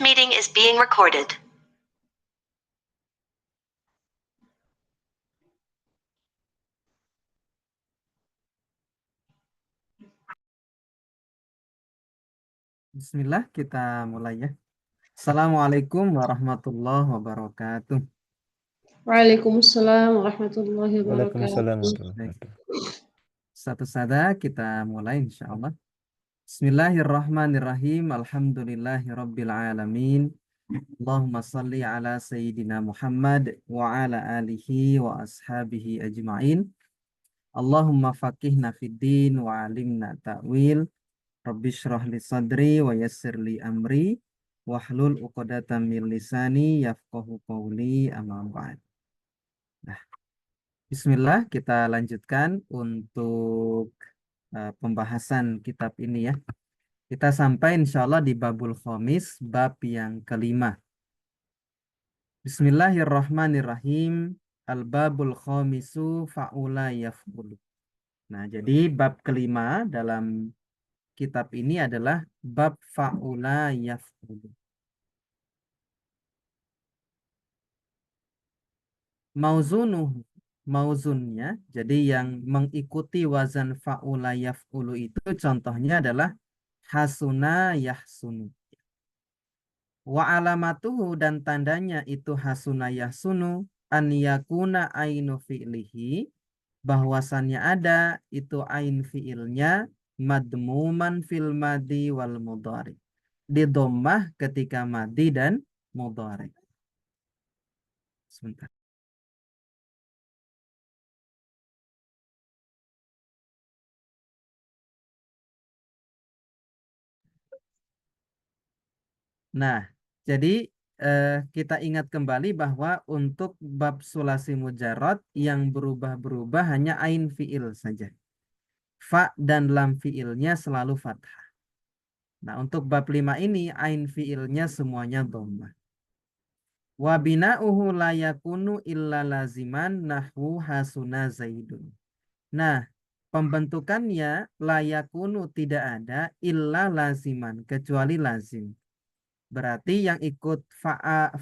This meeting is being recorded. Bismillah, kita mulai ya. Assalamualaikum warahmatullahi wabarakatuh. Waalaikumsalam warahmatullahi Waalaikumsalam wabarakatuh. warahmatullahi wabarakatuh. Satu sada kita mulai insyaallah. Bismillahirrahmanirrahim. Alhamdulillahirabbil alamin. Allahumma salli ala sayyidina Muhammad wa ala alihi wa ashabihi ajma'in. Allahumma faqihna fid din wa alimna ta'wil. Rabbi shrah li sadri wa yassir li amri wahlul 'uqdatam min lisani yafqahu qawli, amma ba'd. Nah, bismillah, kita lanjutkan untuk pembahasan kitab ini ya. Kita sampai insyaallah di babul khomis, bab yang kelima. Bismillahirrahmanirrahim. Al-babul khomisu fa'ula yaf'ulu. Nah, jadi bab kelima dalam kitab ini adalah bab fa'ula yaf'ulu. Mauzunnya, jadi yang mengikuti wazan fa'ula yaf'ulu itu contohnya adalah hasuna yahsunu. Wa alamatuhu, dan tandanya itu hasuna yahsunu, an yakuna ainu fi'lihi, bahwasannya ada itu ain fi'ilnya madmuman fil madi wal mudhari, di dhammah ketika madi dan mudhari. Sebentar. Nah, jadi kita ingat kembali bahwa untuk bab sulasi mujarrad yang berubah-berubah hanya ain fi'il saja. Fa dan lam fi'ilnya selalu fathah. Nah, untuk bab 5 ini ain fi'ilnya semuanya dhammah. Wa bina'uhu la yakunu illa laziman nahwu hasuna zaidun. Nah, pembentukannya la yakunu tidak ada illa laziman, kecuali lazim. Berarti yang ikut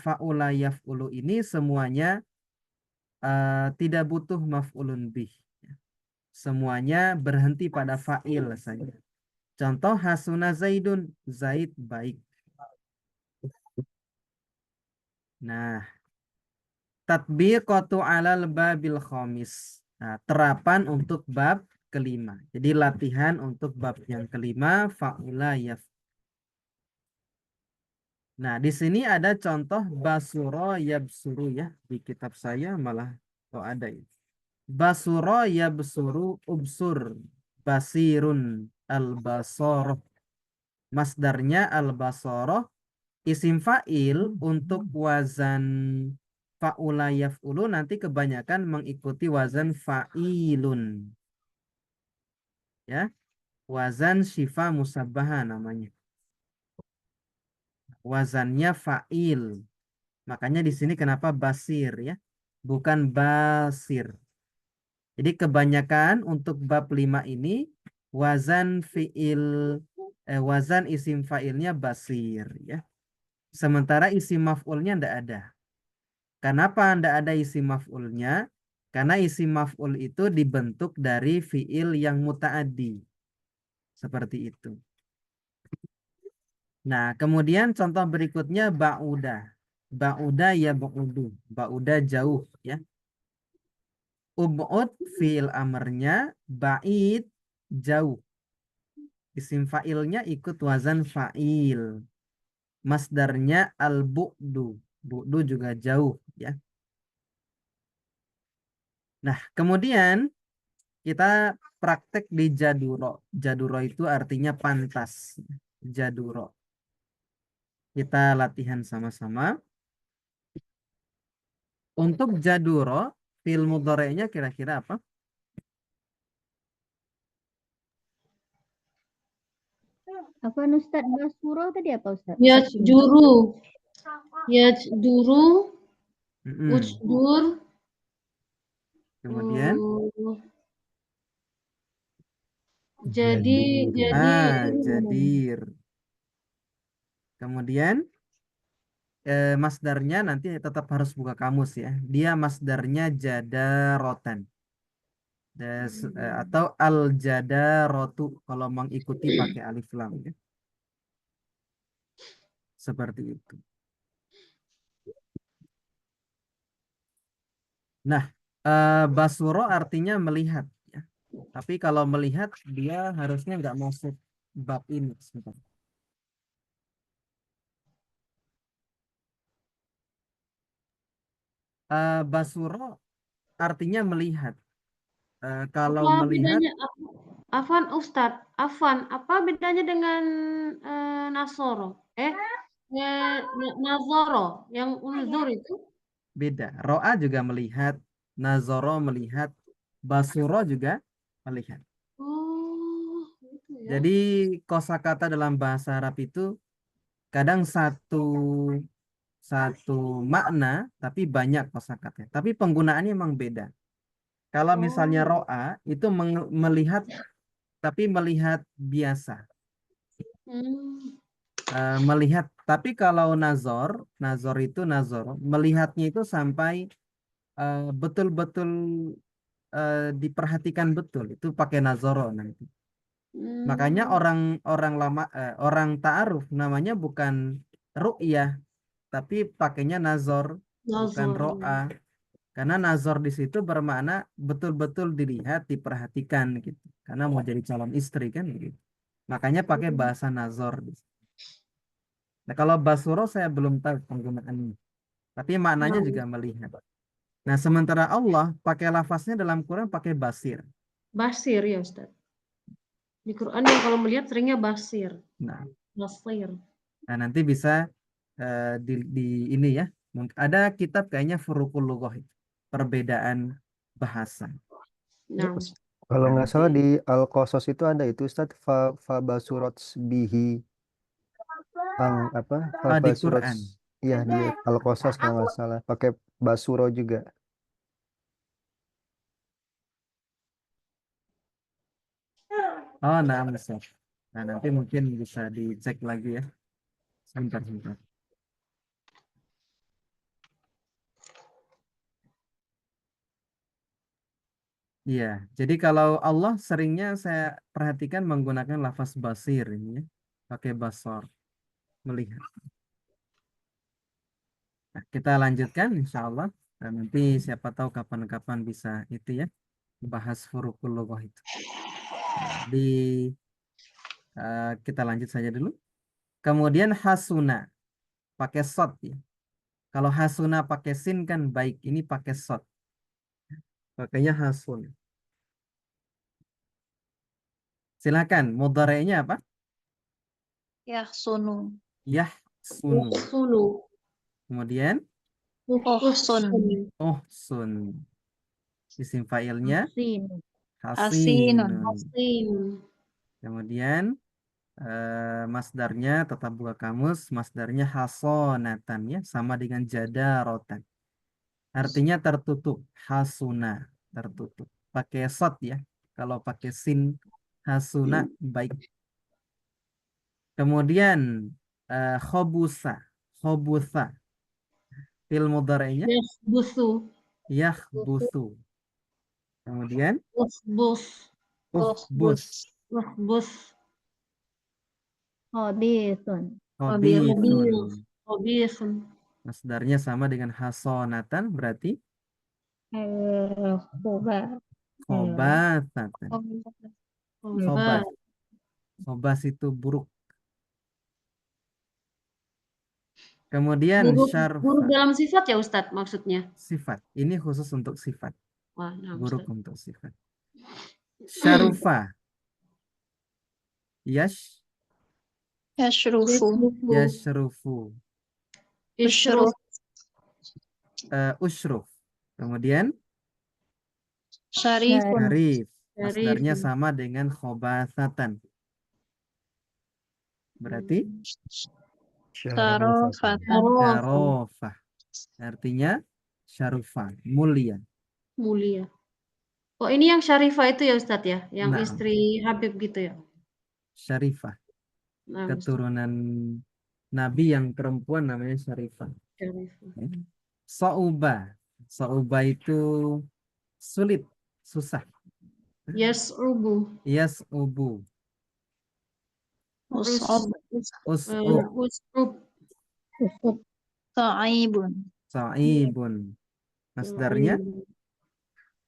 fa'ula yaf'ulu ini semuanya tidak butuh maf'ulun bih. Semuanya berhenti pada fa'il saja. Contoh hasuna zaidun, zaid baik. Nah, tatbiqatu 'alal babil khamis. Nah, terapan untuk bab kelima. Jadi latihan untuk bab yang kelima fa'ula yaf. Nah, di sini ada contoh basuro yabsuru ya. Di kitab saya malah ada ya. Basuro yabsuru ubsur basirun al-basoroh. Masdarnya al-basoroh. Isim fa'il untuk wazan fa'ula yaf'ulu nanti kebanyakan mengikuti wazan fa'ilun. Ya. Wazan syifa musabbaha namanya. Wazannya fa'il. Makanya di sini kenapa basir ya? Bukan basir. Jadi kebanyakan untuk bab 5 ini wazan fi'il wazan isim fa'ilnya basir ya. Sementara isim maf'ulnya ndak ada. Kenapa ndak ada isim maf'ulnya? Karena isim maf'ul itu dibentuk dari fi'il yang muta'addi. Seperti itu. Nah, kemudian contoh berikutnya ba'uda. Ba'uda ya ba'udu. Ba'uda jauh ya. Ub'ud fi'il amrnya, ba'id jauh. Isim fa'ilnya ikut wazan fa'il. Masdarnya al-bu'du. Bu'du juga jauh ya. Nah, kemudian kita praktek di jaduro. Jaduro itu artinya pantas. Jaduro. Kita latihan sama-sama. Untuk jaduro, fi'il mudhari'nya kira-kira apa? Apa Ustaz Basuro tadi apa Ustaz? Yajjuru, yajjuru, Mm-mm. ujdur, Kemudian jadi jadir. Kemudian masdarnya nanti tetap harus buka kamus ya. Dia masdarnya jadarotan. Atau al-jadarotu kalau mengikuti pakai alif lam ya. Seperti itu. Nah, basuro artinya melihat ya. Tapi kalau melihat dia harusnya nggak masuk bab ini. Sebentar. Basuro artinya melihat. Kalau Apa melihat bedanya? Afwan Ustadz, Afwan, apa bedanya dengan Nasoro? Nazoro, yang unzur itu? beda. Ro'a juga melihat, nazoro melihat, basuro juga melihat. Oh, gitu ya. Jadi kosakata dalam bahasa Arab itu kadang satu makna tapi banyak kosakatanya. Tapi penggunaannya memang beda. Kalau misalnya Oh, ro'a itu melihat tapi melihat biasa. hmm. Melihat. Tapi kalau nazor itu melihatnya itu sampai betul-betul diperhatikan betul. Itu pakai nazoro nanti. Makanya Hmm. orang ta'aruf namanya bukan ru'yah, tapi pakainya nazor, bukan Nazoro. ro'a. Karena nazor di situ bermakna betul-betul dilihat, diperhatikan gitu. Karena mau jadi calon istri kan gitu. Makanya pakai bahasa nazor. Nah, kalau basuro saya belum tahu penggunaannya. Tapi maknanya Nah, juga melihat. Nah, sementara Allah pakai lafaznya dalam Quran pakai basir. basir ya Ustadz. Di Quran yang kalau melihat seringnya basir. Nah, Basir. nanti bisa di ini ya. Ada kitab kayaknya Furuqul Lughah itu. Perbedaan bahasa. Nah, Kalau Nah, nggak salah nanti di Al-Qasas itu ada itu Ustadz fa basurat bihi apa fa di basurat Quran. iya di Al-Qasas kalau nggak salah pakai basuro juga. Oh, nah, bisa. Nah, nanti mungkin bisa dicek lagi ya. Sebentar, sebentar. Iya, jadi kalau Allah seringnya saya perhatikan menggunakan lafaz basir ini ya. Pakai basor, melihat. Nah, kita lanjutkan insya Allah. Dan nanti siapa tahu kapan-kapan bisa itu ya. Bahas huruful lughah itu. Nah, kita lanjut saja dulu. Kemudian hasuna pakai sod ya. Kalau hasuna pakai sin kan baik. Ini pakai sod. Pakainya hasun. Silakan. Mudhari'nya apa? Yahsunu. Yahsunu. sunu. Kemudian Uhsun. uhsun. Isim fa'ilnya Asin. hasinun. Asin. Kemudian masdarnya tetap buka kamus. Masdarnya hasonatan ya. Sama dengan jadarotan. Artinya tertutup. Hasuna. Tertutup. Pakai sod ya. Kalau pakai sin hasuna baik. Kemudian khobusa. Khobusa. Fil mudhari'nya Yasbusu. yakhbusu. Kemudian Usbus. ukhbus. Usbus. Hobisun. Khabithun. Hobisun. Masdarnya sama dengan hasonatan berarti Khoba. khobathatan. Obat. Khobath. Khobath itu buruk. Kemudian Buruk syarfa. dalam sifat ya Ustadz maksudnya. Sifat. Ini khusus untuk sifat. Wah, nah Buruk Ustadz. untuk sifat. Syarufa. Yash. Yashrufu. Yashrufu. Isyruf. Ushruf. Kemudian Syarifun. syarif. Syarif. Masdarnya sama dengan khobathatan. Berarti Sarofatan. syarofah. Artinya syarufah. Mulia. Mulia. Oh, ini yang Syarifah itu ya Ustadz ya, yang Nah, istri Habib gitu ya. syarifah. Nah, Ustadz. Keturunan Nabi yang perempuan namanya Syarifah. Sauba. Sauba itu sulit, susah. Yas'ubu. Yas'ubu. Us'ub. Us'ub. Us'ub. Usut. Sa'ibun. Sa'ibun. Masdarnya,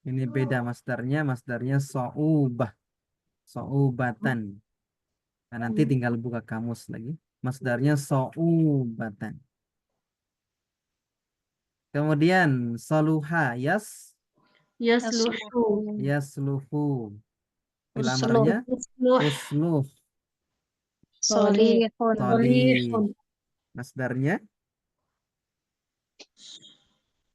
ini beda masdarnya. Masdarnya sa'ubah. Sa'ubatan. Nah, nanti tinggal buka kamus lagi. Masdarnya sa'ubatan. Kemudian saluha Yasluhu. yasluhu. Fil Usluh. amarnya Yasluh. usluh. Solihun. Solih. Masdarnya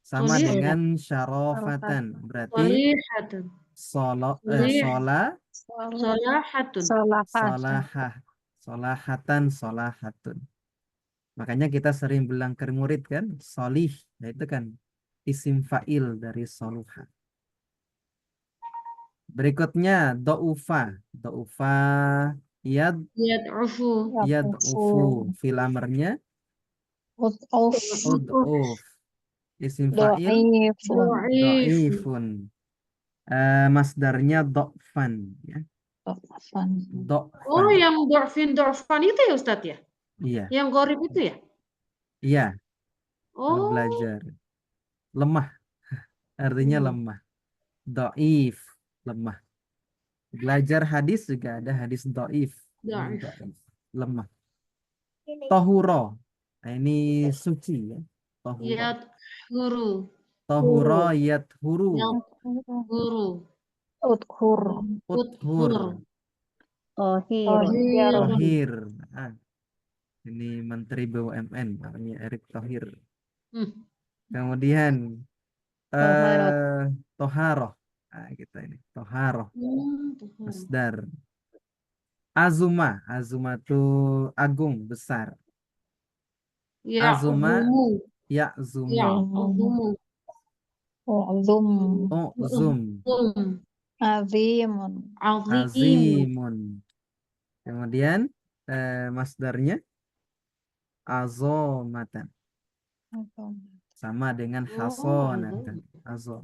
sama Solih. dengan syarofatan. Berarti Solihatun. Solih. sola Solahatun. solahah. Solahatan solahatun. Makanya kita sering bilang ke murid kan, solih, nah itu kan isim fa'il dari soluha. Berikutnya do'ufa. Do'ufa Yad'ufu. yad'ufu. Fil amarnya Ud'uf. ud'uf. Isim fa'il Do'ifun. Do'ifun. do'ifun. Masdarnya do'fan. Ya. Do'fan. Oh, Do'fan. yang dorfan itu ya Ustadz ya? Iya, Yang gorib itu ya? iya. Kalau Oh. belajar. Lemah. Artinya lemah. Do'if. Lemah. Belajar hadis juga ada hadis do'if. Ini Do'if. do'if. Lemah. Tohuro. Nah, ini suci ya. Tohuro. Yadhuru. Tohuro yadhuru. Yadhuru. Udhur. Uthur. Tohir. Tohirun. Tohir. Ah, ini Menteri BUMN namanya Erick Thohir. Hmm. Kemudian Toharot. toharoh. Nah, kita ini toharoh. Tuhan. Masdar. Azuma. Azuma itu agung, besar. Azuma Ya'zumu. ya'zumu. Ya'zumu. U'zum. U'zum. Azimun. Azim. Azimun. Kemudian masdarnya azomatan. Sama dengan hasonatan. Azom.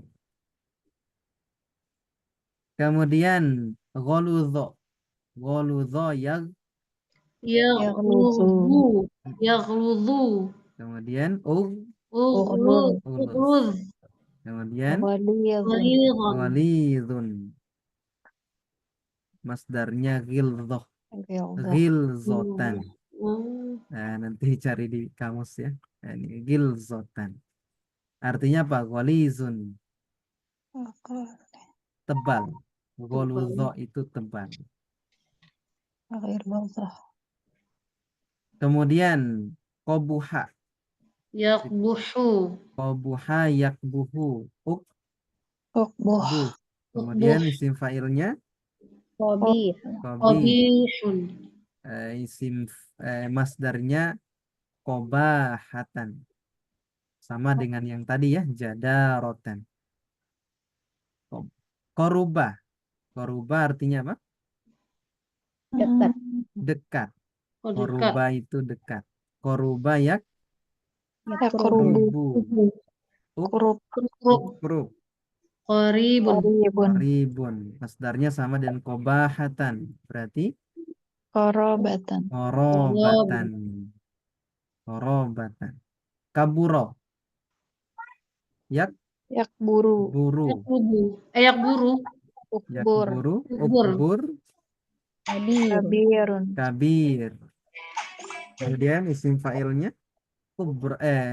Kemudian gholudho. Gholudho Yaghluzu. Yaghluzu. kemudian Ughluz. uluz. Kemudian Waliyadun. Ghalidhan. walidun. Masdarnya ghilzoh. Ghilzah. Ghilzotan. Oh. Nah, nanti cari di kamus ya. Nah, ini ghilzotan. Artinya apa? Ghalizun. Tebal. Gholudho itu tebal. Ghilzah. Kemudian kobuha. Yaqbuhu. Kobuha yakbuhu. Uqbuh. Bu. Kemudian isim fa'ilnya Kobih. kobi. Qabihun. Isim masdarnya kobahatan. Sama dengan yang tadi ya, jadarotan. Koruba. Koruba artinya apa? Dekat. Dekat. Oh, dekat. Koruba itu dekat. Koruba Yakrubu. yakrubu. Kurub. Ukrub. Qaribun. Qaribun. Ribun. Masdarnya sama dengan kobahatan. Berarti Qarabatan. korobatan. Korobatan. Kaburo. Yakburu. Buru. Yakbudu. Yakburu. Ukbur. Yakburu. Ukbur. Ukbur. Kabir. Kabirun. Kabir. Kemudian isim fa'ilnya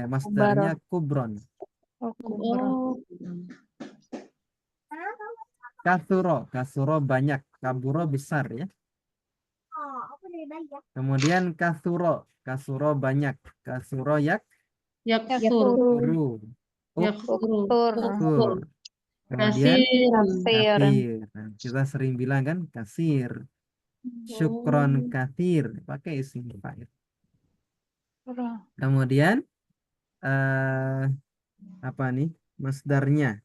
masdarnya kubron. Kubron. Oh. Kasuro banyak. Kaburo besar ya. Kemudian kasuro banyak. Kasuro Yaksur. yakuru. Yaksur. Uktur. Ukur. Kemudian Kasirun. Kasir. kasir. Nah, kita sering bilang kan kasir. Syukron kasir. Pakai isim fa'il. Kemudian apa nih? Masdarnya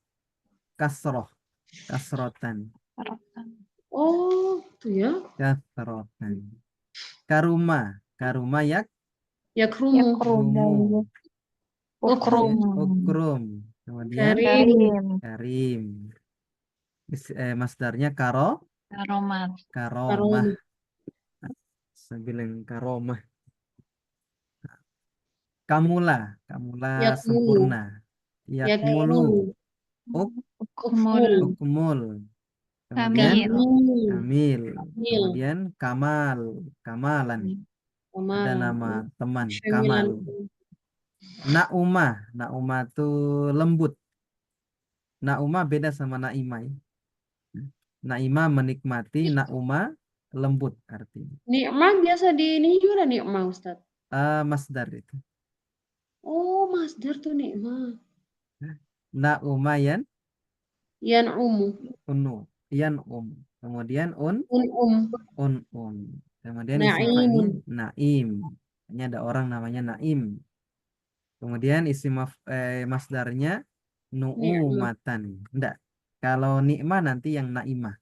kasroh. Kasrotan. Oh, itu ya. Kasrotan. Karuma Yakrumu. Yakrumu. Ukrum. Ukrum. Kemudian Karim. karim. Masdarnya Karomat. karomah. Sembilan karomah. Kamula Yakmulu. sempurna. Yakmulu. Ukmul. Ukmul. Kemudian Kamil. kamil. Kamil. Kemudian kamal, kamalan. Ada Kamal. nama teman Syamilan. Kamal. Naumah, Naumah itu lembut. Naumah beda sama Naimah. Ya. Naimah menikmati, Naumah lembut artinya. Nikmah biasa di ini juga ada nikmah, Ustaz. Masdar itu. Oh, masdar tuh nikmah. Naumah Yan'umu. unu, kemudian Un'um. kemudian isim fa'ilnya Na'imun. naim. Ini ada orang namanya Naim. Kemudian masdarnya nu'umatan. Enggak. Kalau nikmah nanti yang naimah.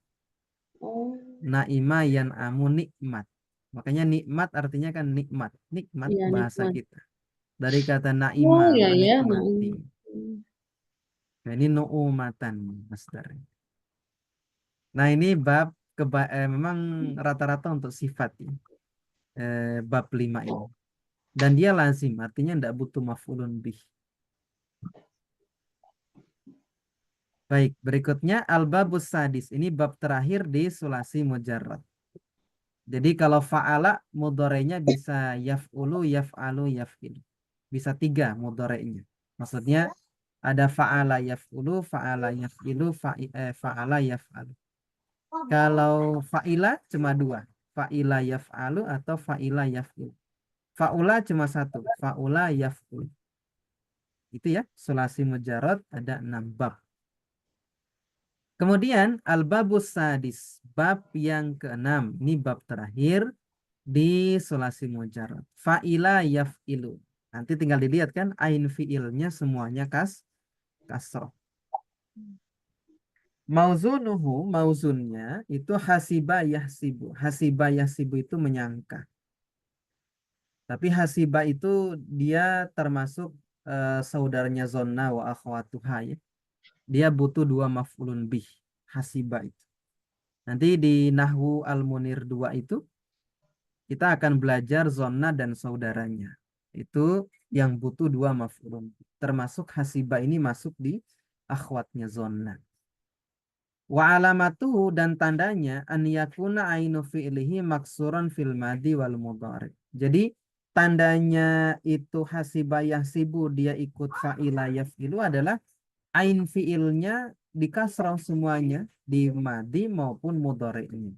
Oh, Naimah yang amu nikmat. Makanya nikmat artinya kan nikmat. Nikmat iya bahasa nikmat. kita. Dari kata Oh, naimah ya ya. menikmati. Nah, ini nu'umatan masdarnya. Nah, ini bab memang rata-rata untuk sifat ya. Bab 5 ini. Dan dia lazim, artinya tidak butuh maf'ulun bih. Baik, berikutnya al-babus sadis. Ini bab terakhir di sulasi mujarrad. Jadi kalau fa'ala mudorenya bisa yaf'ulu, yaf'alu, yaf'il. Bisa 3 mudorenya. Maksudnya ada fa'ala yaf'ulu, fa'ala yaf'ilu, fa'ala yaf'alu. Kalau fa'ila cuma 2. Fa'ila yaf'alu atau fa'ila yaf'il. Fa'ula cuma 1. Fa'ula yaf'ul. Itu ya, sulasi mujarrad ada 6 bab. Kemudian al-babus sadis, bab yang ke-6. Ini bab terakhir di sulasi mujarrad. Fa'ila yaf'ilu. Nanti tinggal dilihat kan ain fi'ilnya semuanya kasroh. Mauzunuhu, mauzunnya itu hasiba yahsibu. Hasiba yahsibu itu menyangka. Tapi hasiba itu dia termasuk saudaranya zonna wa akhwatuha ya. Dia butuh 2 maf'ulun bih. Hasiba itu. Nanti di Nahwu Al-Munir 2 itu kita akan belajar zonna dan saudaranya. Itu yang butuh 2 maf'ulun bih. Termasuk hasiba ini masuk di akhwatnya zonna. Wa alamatuhu dan tandanya an yakuna ainu fi'lihi maksuran fil madi wal mudhari. Jadi tandanya itu hasiba yahsibu dia ikut fa'ila yaf'ilu adalah ain fi'ilnya di kasrah semuanya di madi maupun mudhari'nya.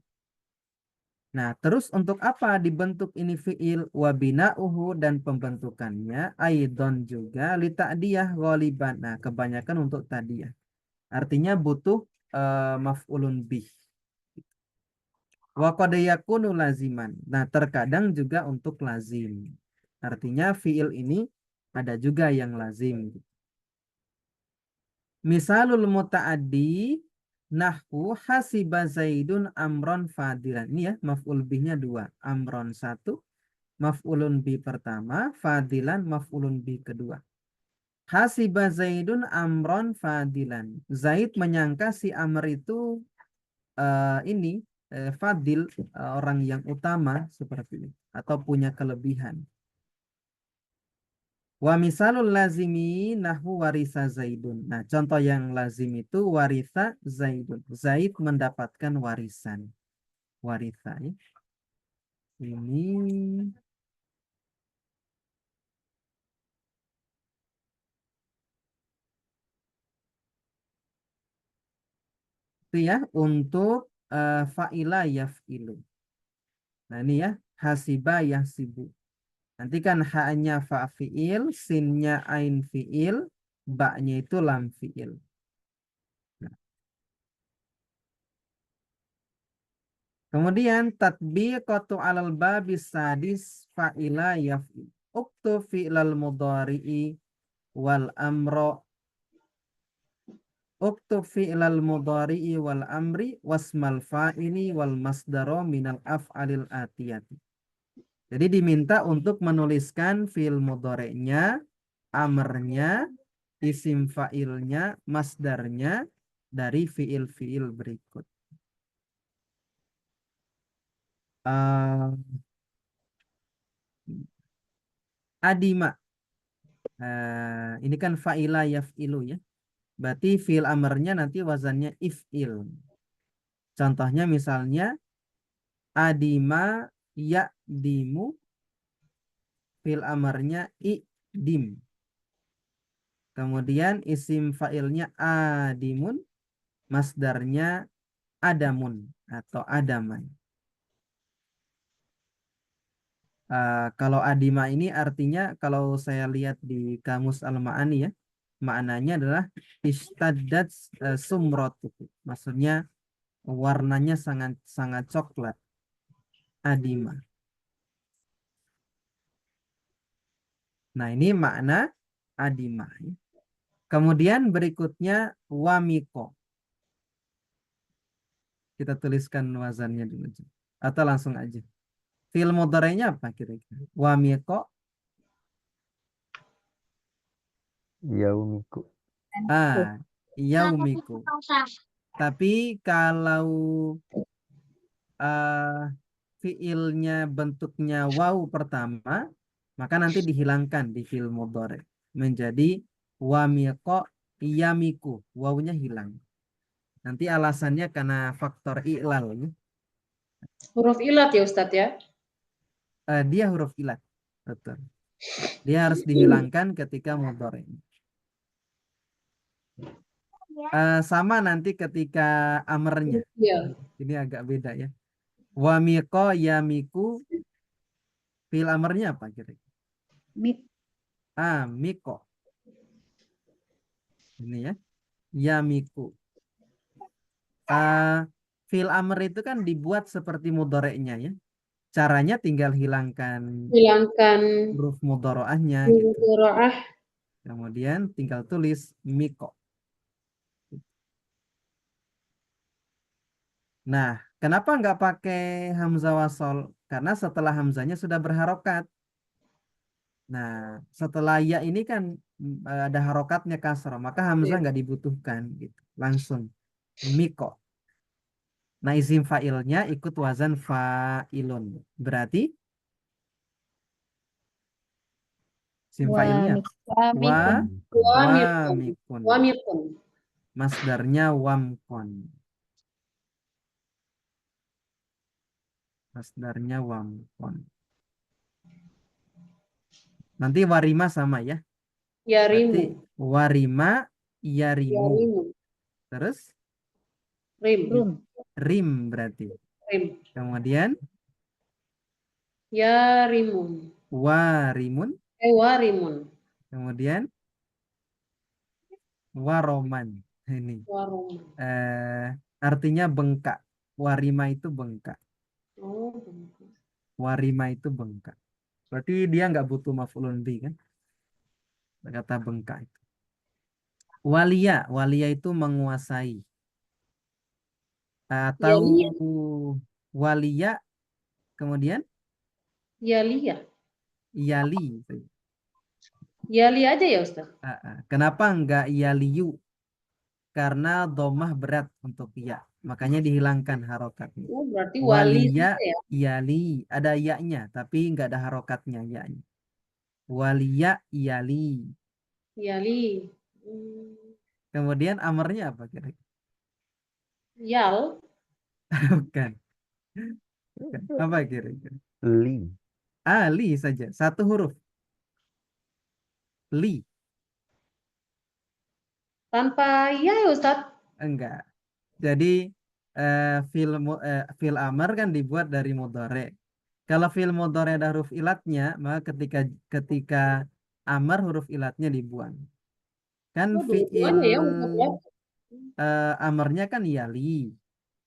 Nah, terus untuk apa dibentuk ini fi'il wa bina'uhu dan pembentukannya aidon juga li ta'diyah ghaliban. Nah, kebanyakan untuk ta'diyah. Artinya butuh maf'ulun bih. Wa qad yakunu laziman. Nah, terkadang juga untuk lazim. Artinya fi'il ini ada juga yang lazim. Misalul muta'addi nahwu hasiba zaidun amron fadilan. Ini ya, maf'ul bihnya 2. Amron 1, maf'ulun bih pertama, fadilan maf'ulun bih kedua. Hasiba zaidun amron fadilan. Zaid menyangka si Amr itu fadil, orang yang utama seperti ini atau punya kelebihan. Wa misalul lazimi nahwu warisa zaidun. Nah, contoh yang lazim itu warisa zaidun. Zaid mendapatkan warisan. Warisa ya. Ini itu ya untuk fa'ila yaf'ilu. Nah, ini ya hasiba yahsibu. Nanti kan haknya fa fi'il, sinnya ain fi'il, ba'nya itu lam fi'il. Nah. Kemudian tatbiqatu 'alal babis sadis fa'ila yaf'il. Uktu fi'lal mudhari'i wal amro. Uktu fi'lal mudhari'i wal amri wasmal fa'ili wal masdaro minal af'alil atiyati. Jadi diminta untuk menuliskan fi'il mudhari'nya, amarnya, isim fa'ilnya, masdarnya dari fi'il-fi'il berikut. Eh, adima. Ini kan fa'ila yaf'ilu ya. Berarti fi'il amarnya nanti wazannya if'il. Contohnya misalnya adima ya'dimu, fi'il amarnya i'dim. Kemudian isim fa'ilnya adimun, masdarnya adamun atau adaman. Kalau adima ini artinya kalau saya lihat di kamus Al-Ma'ani ya, maknanya adalah istaddat sumratu. Maksudnya warnanya sangat sangat coklat. Adima. Nah, ini makna adima. Kemudian berikutnya wamiko. Kita tuliskan wazannya dulu. Atau langsung aja. Fi'il mudhari'nya apa kira-kira? Wamiko. Yaumiku. Yaumiku. Tapi kalau fiilnya bentuknya waw pertama, maka nanti dihilangkan di fi'il mudhari' menjadi wamiqo yamiku. Wawnya hilang. Nanti alasannya karena faktor i'lal. Huruf ilat ya Ustadz ya? Dia huruf ilat. Betul. Dia harus dihilangkan ketika mudhari'. Sama nanti ketika amarnya. Iya. Ini agak beda ya. Wamiqo yamiku, fi'il amarnya apa kira-kira? Mik. Miko. Ini ya. Yamiku. Fi'il amr itu kan dibuat seperti mudhari'nya ya. Caranya tinggal hilangkan huruf mudhari'ahnya gitu. mudhari'ah. Kemudian tinggal tulis miko. Nah, kenapa nggak pakai hamzah wasol? Karena setelah hamzahnya sudah berharokat. Nah, setelah ya ini kan ada harokatnya kasroh, maka hamzah nggak dibutuhkan gitu. Langsung miko. Nah, isim fa'ilnya ikut wazan fa'ilun. Berarti isim fa'ilnya wamikun. Wamikun. Masdarnya wamkon. Masdarnya wamkon. Nanti warima sama ya. Berarti Yarimu. warima yarimu. Yarimu. Terus Rim. rim berarti. Rim. Kemudian Yarimun. warimun. Warimun. Kemudian waroman. Ini Warum. artinya bengkak. Warima itu bengkak. Oh. Warima itu bengkak. Berarti dia nggak butuh maf'ulun bi kan? Kata bengkak itu. Walia itu menguasai. Atau walia kemudian Yalia. yali. Yali aja ya Ustaz? Kenapa enggak yaliyu? Karena domah berat untuk ya. Makanya dihilangkan harokatnya. Oh, berarti wali Walia, saja ya? yali. Ada ya-nya, tapi enggak ada harokatnya ya-nya. Walia, yali. Yali. Kemudian amarnya apa kira-kira? Yal. Bukan. Apa kira-kira? Li. Li saja. Satu huruf. Li. Tanpa ya Ustaz? Enggak. Jadi fil amar kan dibuat dari mudhari'. Kalau fil mudhari' ada huruf ilatnya, maka ketika amar huruf ilatnya dibuang. Kan fiil ya, amarnya kan yali.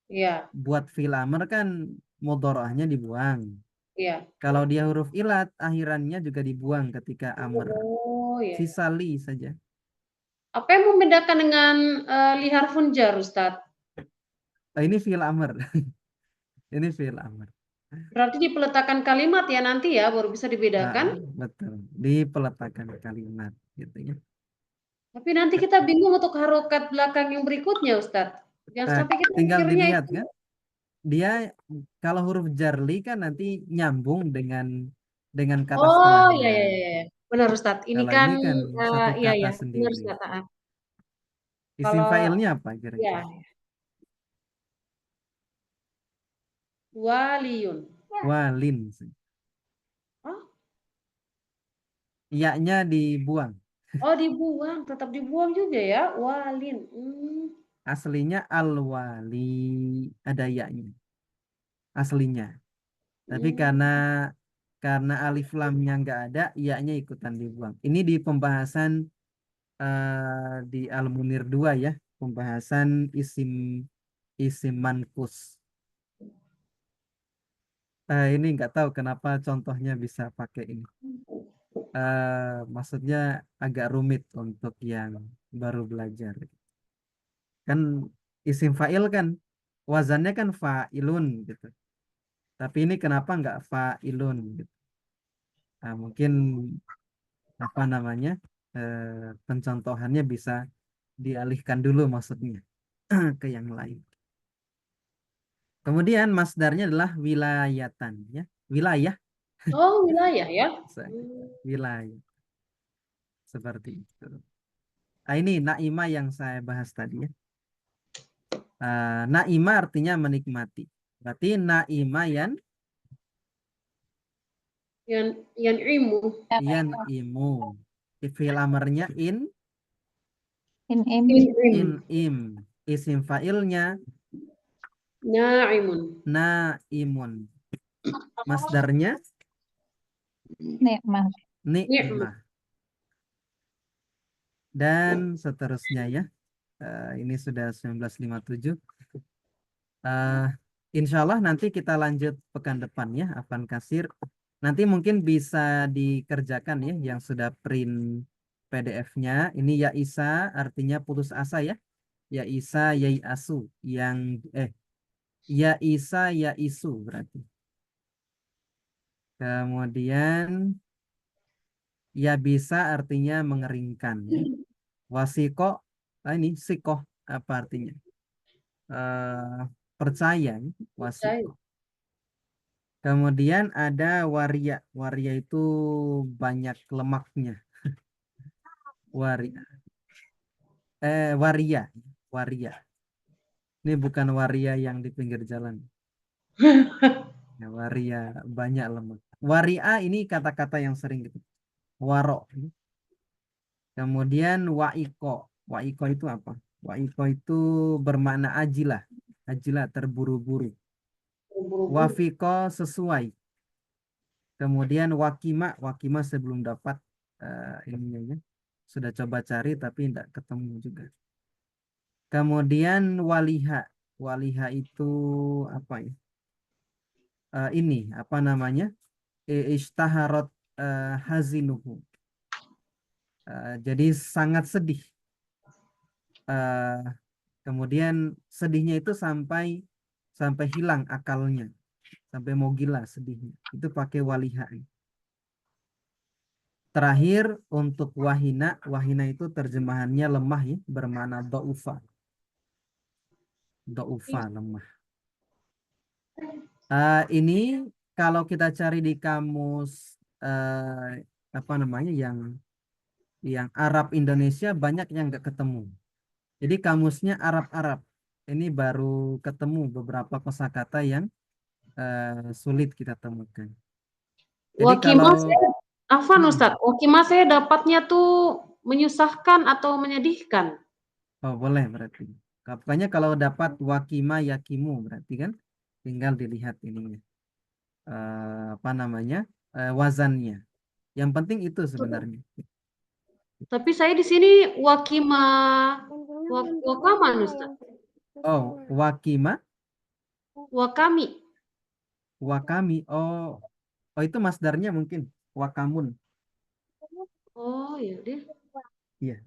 Iya. Buat fil amar kan mudhari'ahnya dibuang. Iya. Kalau dia huruf ilat, akhirannya juga dibuang ketika amar. Oh, iya. Sisa li saja. Apa yang membedakan dengan li harfun jar, Ustaz? Ini fiil amar. Ini fiil amar. Berarti di peletakan kalimat ya nanti ya baru bisa dibedakan. Betul. Di peletakan kalimat gitu ya. Tapi nanti kita bingung untuk harokat belakang yang berikutnya, Ustadz. Jangan sampai kita Tinggal mikirnya dilihat itu. kan. Dia kalau huruf jarli kan nanti nyambung dengan kata Oh, setelahnya. ya. Benar, Ustadz. Ini Kalau kan, ini kan satu iya, kata ya. Benar, sendiri. Ustadz. Isim Kalau, fa'ilnya apa ya. kira-kira? Waliyun. Walin. Oh, Iya-nya dibuang. oh dibuang. Tetap dibuang juga ya. Walin. Aslinya al-wali. Ada ya-nya. Aslinya. Tapi karena alif lamnya nggak ada, iya-nya ikutan dibuang. Ini di pembahasan di Al-Munir 2 ya, pembahasan isim mankus. Ini nggak tahu kenapa contohnya bisa pakai ini. Maksudnya agak rumit untuk yang baru belajar. Kan isim fa'il kan wazannya kan fa'ilun gitu. Tapi ini kenapa nggak fa'ilun gitu. Mungkin apa namanya pencontohannya bisa dialihkan dulu maksudnya ke yang lain. Kemudian masdarnya adalah wilayatan ya, wilayah. Oh, wilayah ya. Wilayah seperti itu. Nah, ini naima yang saya bahas tadi ya. Naima artinya menikmati. Berarti naima Yang ilmu. imu. Fi'il amarnya In im. Isim fa'ilnya Na'imun. naimun. Masdarnya nikmat. nikmah. Dan seterusnya ya. Ini sudah 1957. Insya Allah nanti kita lanjut pekan depan ya, Afan Kasir. Nanti mungkin bisa dikerjakan ya yang sudah print PDF-nya. Ini ya Isa artinya putus asa ya. Ya Isa, ya Asu yang ya Isa, ya Isu berarti. Kemudian ya bisa artinya mengeringkan ya. Wasiko, ini sikoh apa artinya? Percaya ya, wasiko. Kemudian ada waria. Waria itu banyak lemaknya. Waria. Waria. Waria. Ini bukan waria yang di pinggir jalan. Ya, waria banyak lemak. Waria ini kata-kata yang sering gitu. Waro. Kemudian waiko. Waiko itu apa? Waiko itu bermakna ajilah. Ajilah terburu-buru. Wafiko sesuai. Kemudian wakima sebelum dapat ininya ya. Sudah coba cari tapi tidak ketemu juga. Kemudian waliha. Waliha itu apa ya? Ini apa namanya? Ishtaharot hazinuhu. Jadi sangat sedih. Kemudian sedihnya itu sampai hilang akalnya. Sampai mau gila sedihnya. Itu pakai waliha. Terakhir untuk wahina. Wahina itu terjemahannya lemah ya. Bermakna do'ufa. Do'ufa lemah. Ini kalau kita cari di kamus apa namanya yang Arab Indonesia banyak yang nggak ketemu. Jadi kamusnya Arab-Arab. Ini baru ketemu beberapa kosakata yang sulit kita temukan. Jadi Wakimah kalau Afwan Ustadz, wakimah saya dapatnya tuh menyusahkan atau menyedihkan. boleh berarti. Pokoknya kalau dapat wakima yakimu berarti kan tinggal dilihat ininya. Apa namanya? Wazannya. Yang penting itu sebenarnya. Tapi saya di sini wakimah wakaman Ustadz. Oh, wakima, Wakami. wakami. Oh, itu masdarnya mungkin wakamun. Oh, ya deh. Iya.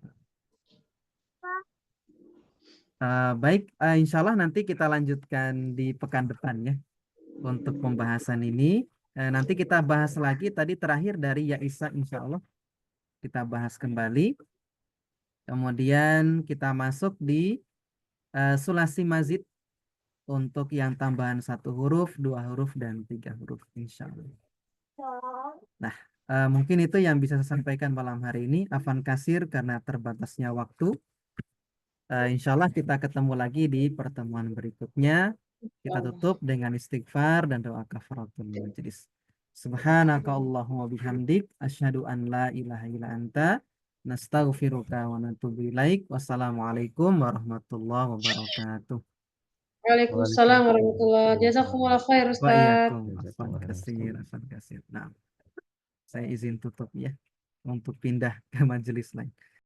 Baik, insya Allah nanti kita lanjutkan di pekan depan ya. untuk pembahasan ini. Nanti kita bahas lagi tadi terakhir dari Ya Isa, insya Allah kita bahas kembali. Kemudian kita masuk di sulasi mazid untuk yang tambahan 1 huruf, 2 huruf, dan 3 huruf, insya Allah. Nah, mungkin itu yang bisa saya sampaikan malam hari ini. Afwan kasir karena terbatasnya waktu. Insya Allah kita ketemu lagi di pertemuan berikutnya. Kita tutup dengan istighfar dan doa kafaratul majelis. Subhanaka Allahumma bihamdik asyhadu an la ilaha illa anta nastaghfiruka wa natubu ilaik. Wassalamualaikum warahmatullahi wabarakatuh. Waalaikumsalam warahmatullahi wabarakatuh. Jazakumullah khair, Wa Ustaz. iyyakum. Afwan kasir. Nah, saya izin tutup ya untuk pindah ke majelis lain.